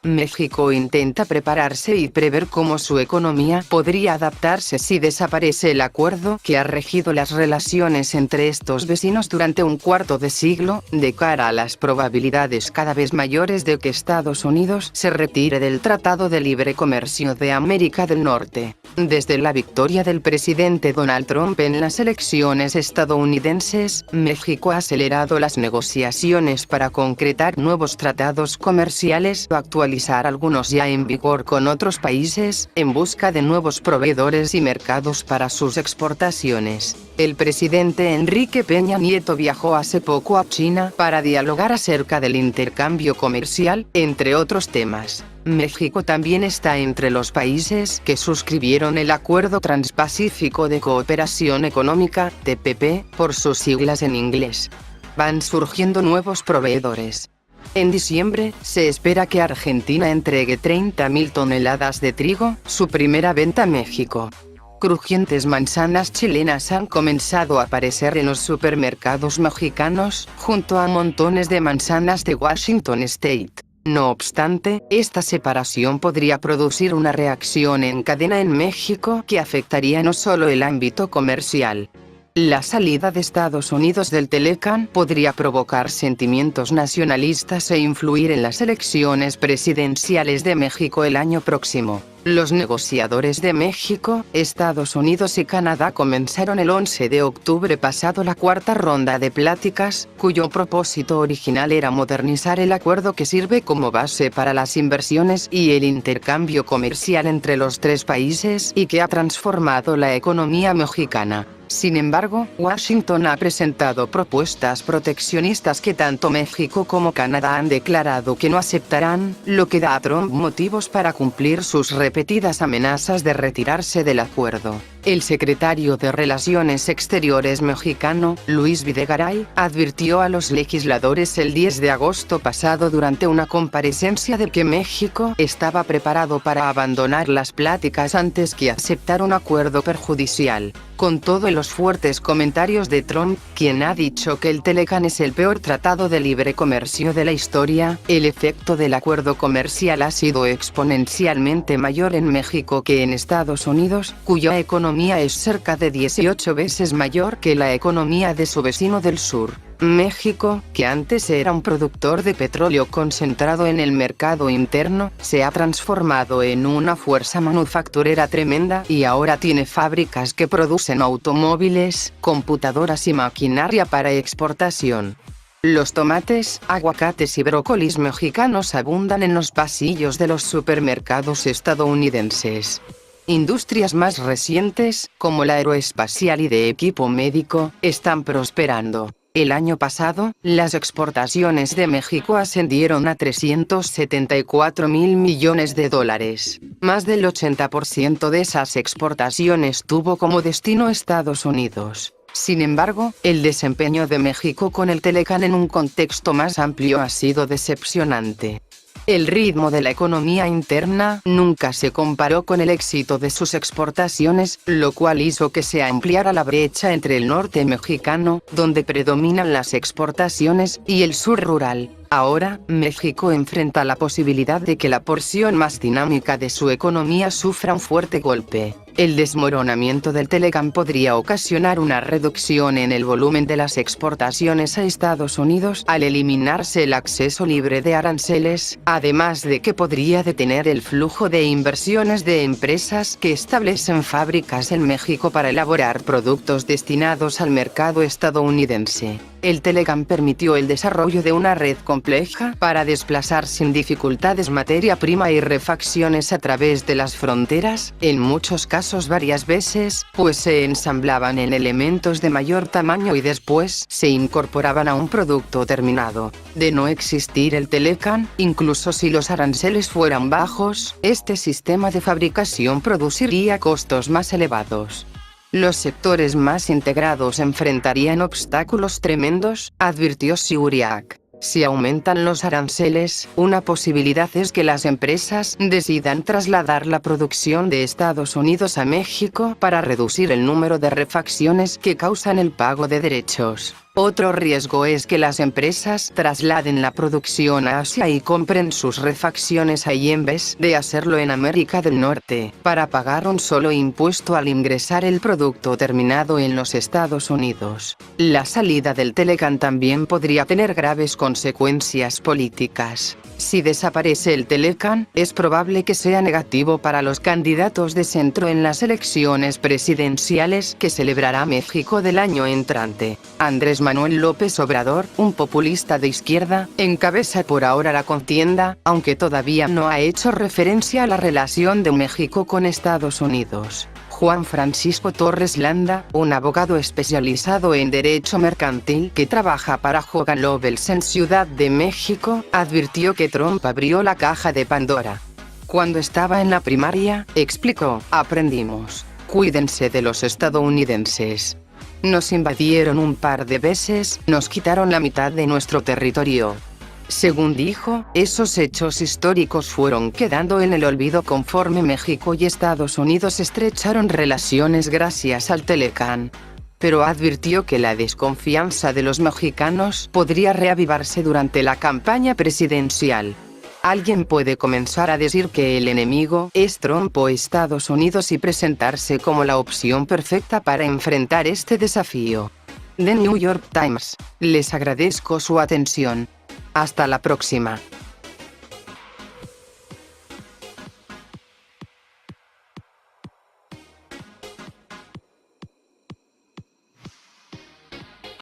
México intenta prepararse y prever cómo su economía podría adaptarse si desaparece el acuerdo que ha regido las relaciones entre estos vecinos durante un cuarto de siglo, de cara a las probabilidades cada vez mayores de que Estados Unidos se retire del Tratado de Libre Comercio de América del Norte. Desde la victoria del presidente Donald Trump en las elecciones estadounidenses, México ha acelerado las negociaciones para concretar nuevos tratados comerciales o actualizar algunos ya en vigor con otros países, en busca de nuevos proveedores y mercados para sus exportaciones. El presidente Enrique Peña Nieto viajó hace poco a China para dialogar acerca del intercambio comercial, entre otros temas. México también está entre los países que suscribieron el Acuerdo Transpacífico de Cooperación Económica, TPP, por sus siglas en inglés. Van surgiendo nuevos proveedores. En diciembre, se espera que Argentina entregue 30.000 toneladas de trigo, su primera venta a México. Crujientes manzanas chilenas han comenzado a aparecer en los supermercados mexicanos, junto a montones de manzanas de Washington State. No obstante, esta separación podría producir una reacción en cadena en México que afectaría no solo el ámbito comercial. La salida de Estados Unidos del Telecán podría provocar sentimientos nacionalistas e influir en las elecciones presidenciales de México el año próximo. Los negociadores de México, Estados Unidos y Canadá comenzaron el 11 de octubre pasado la cuarta ronda de pláticas, cuyo propósito original era modernizar el acuerdo que sirve como base para las inversiones y el intercambio comercial entre los tres países y que ha transformado la economía mexicana. Sin embargo, Washington ha presentado propuestas proteccionistas que tanto México como Canadá han declarado que no aceptarán, lo que da a Trump motivos para cumplir sus repetidas amenazas de retirarse del acuerdo. El secretario de Relaciones Exteriores mexicano, Luis Videgaray, advirtió a los legisladores el 10 de agosto pasado durante una comparecencia de que México estaba preparado para abandonar las pláticas antes que aceptar un acuerdo perjudicial. Con todo y los fuertes comentarios de Trump, quien ha dicho que el Telecán es el peor tratado de libre comercio de la historia, el efecto del acuerdo comercial ha sido exponencialmente mayor en México que en Estados Unidos, cuya economía es cerca de 18 veces mayor que la economía de su vecino del sur. México, que antes era un productor de petróleo concentrado en el mercado interno, se ha transformado en una fuerza manufacturera tremenda y ahora tiene fábricas que producen automóviles, computadoras y maquinaria para exportación. Los tomates, aguacates y brócolis mexicanos abundan en los pasillos de los supermercados estadounidenses. Industrias más recientes, como la aeroespacial y de equipo médico, están prosperando. El año pasado, las exportaciones de México ascendieron a $374.000 millones. Más del 80% de esas exportaciones tuvo como destino Estados Unidos. Sin embargo, el desempeño de México con el Telecán en un contexto más amplio ha sido decepcionante. El ritmo de la economía interna nunca se comparó con el éxito de sus exportaciones, lo cual hizo que se ampliara la brecha entre el norte mexicano, donde predominan las exportaciones, y el sur rural. Ahora, México enfrenta la posibilidad de que la porción más dinámica de su economía sufra un fuerte golpe. El desmoronamiento del Telecán podría ocasionar una reducción en el volumen de las exportaciones a Estados Unidos al eliminarse el acceso libre de aranceles, además de que podría detener el flujo de inversiones de empresas que establecen fábricas en México para elaborar productos destinados al mercado estadounidense. El Telecán permitió el desarrollo de una red compleja para desplazar sin dificultades materia prima y refacciones a través de las fronteras, en muchos casos varias veces, pues se ensamblaban en elementos de mayor tamaño y después se incorporaban a un producto terminado. De no existir el Telecán, incluso si los aranceles fueran bajos, este sistema de fabricación produciría costos más elevados. Los sectores más integrados enfrentarían obstáculos tremendos, advirtió Siuriak. Si aumentan los aranceles, una posibilidad es que las empresas decidan trasladar la producción de Estados Unidos a México para reducir el número de refacciones que causan el pago de derechos. Otro riesgo es que las empresas trasladen la producción a Asia y compren sus refacciones ahí en vez de hacerlo en América del Norte, para pagar un solo impuesto al ingresar el producto terminado en los Estados Unidos. La salida del Telecán también podría tener graves consecuencias políticas. Si desaparece el Telecán, es probable que sea negativo para los candidatos de centro en las elecciones presidenciales que celebrará México del año entrante. Andrés Manuel López Obrador, un populista de izquierda, encabeza por ahora la contienda, aunque todavía no ha hecho referencia a la relación de México con Estados Unidos. Juan Francisco Torres Landa, un abogado especializado en derecho mercantil que trabaja para Hogan Lovells en Ciudad de México, advirtió que Trump abrió la caja de Pandora. Cuando estaba en la primaria, explicó, aprendimos. Cuídense de los estadounidenses. Nos invadieron un par de veces, nos quitaron la mitad de nuestro territorio. Según dijo, esos hechos históricos fueron quedando en el olvido conforme México y Estados Unidos estrecharon relaciones gracias al Telecán. Pero advirtió que la desconfianza de los mexicanos podría reavivarse durante la campaña presidencial. Alguien puede comenzar a decir que el enemigo es Trump o Estados Unidos y presentarse como la opción perfecta para enfrentar este desafío. The New York Times. Les agradezco su atención. Hasta la próxima.